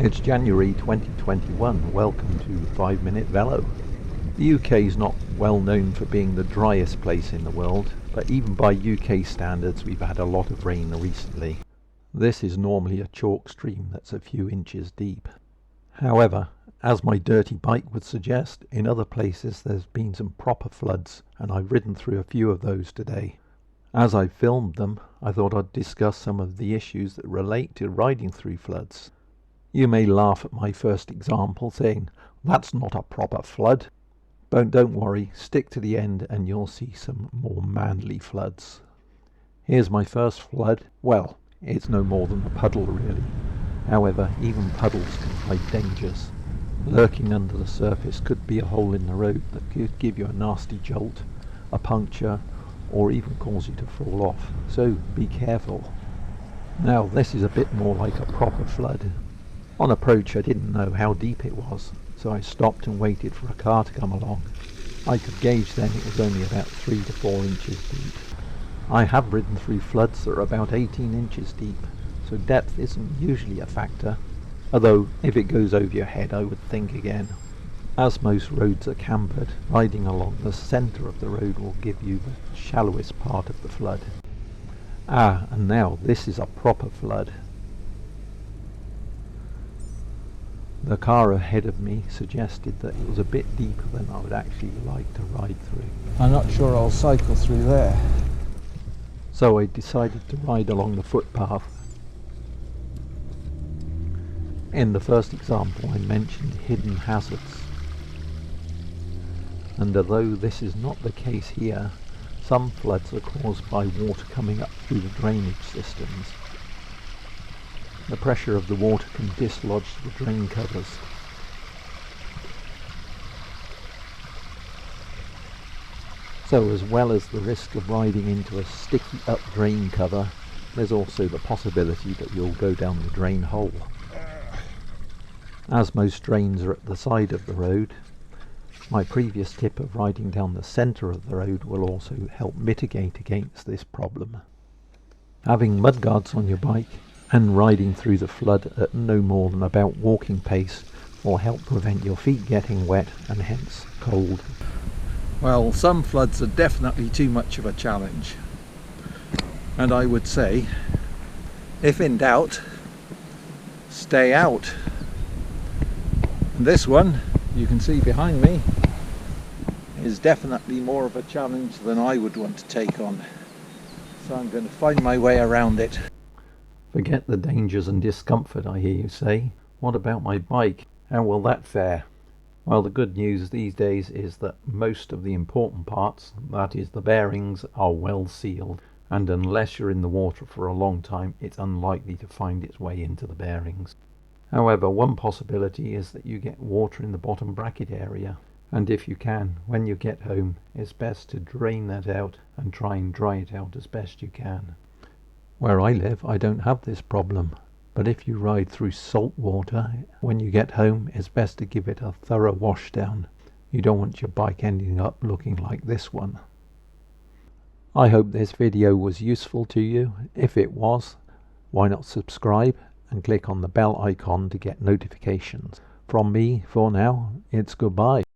It's January 2021. Welcome to 5 Minute Velo. The UK is not well known for being the driest place in the world, but even by UK standards we've had a lot of rain recently. This is normally a chalk stream that's a few inches deep. However, as my dirty bike would suggest, in other places there's been some proper floods, and I've ridden through a few of those today. As I filmed them, I thought I'd discuss some of the issues that relate to riding through floods. You may laugh at my first example, saying, that's not a proper flood. But don't worry, stick to the end and you'll see some more manly floods. Here's my first flood. Well, it's no more than a puddle really. However, even puddles can hide dangers. Lurking under the surface could be a hole in the road that could give you a nasty jolt, a puncture, or even cause you to fall off. So be careful. Now this is a bit more like a proper flood. On approach I didn't know how deep it was, so I stopped and waited for a car to come along. I could gauge then it was only about 3 to 4 inches deep. I have ridden through floods that are about 18 inches deep, so depth isn't usually a factor, although if it goes over your head I would think again. As most roads are cambered, riding along the centre of the road will give you the shallowest part of the flood. And now this is a proper flood. The car ahead of me suggested that it was a bit deeper than I would actually like to ride through. I'm not sure I'll cycle through there. So I decided to ride along the footpath. In the first example I mentioned hidden hazards. And although this is not the case here, some floods are caused by water coming up through the drainage systems. The pressure of the water can dislodge the drain covers. So as well as the risk of riding into a sticky up drain cover, there's also the possibility that you'll go down the drain hole. As most drains are at the side of the road, my previous tip of riding down the centre of the road will also help mitigate against this problem. Having mudguards on your bike and riding through the flood at no more than about walking pace will help prevent your feet getting wet and hence cold. Well, some floods are definitely too much of a challenge. And I would say, if in doubt, stay out. And this one, you can see behind me, is definitely more of a challenge than I would want to take on. So I'm going to find my way around it. Forget the dangers and discomfort, I hear you say. What about my bike? How will that fare? Well, the good news these days is that most of the important parts, that is the bearings, are well sealed, and unless you're in the water for a long time it's unlikely to find its way into the bearings. However, one possibility is that you get water in the bottom bracket area, and if you can, when you get home, it's best to drain that out and try and dry it out as best you can. Where I live I don't have this problem, but if you ride through salt water, when you get home it's best to give it a thorough wash down. You don't want your bike ending up looking like this one. I hope this video was useful to you. If it was, why not subscribe and click on the bell icon to get notifications. From me, for now, it's goodbye.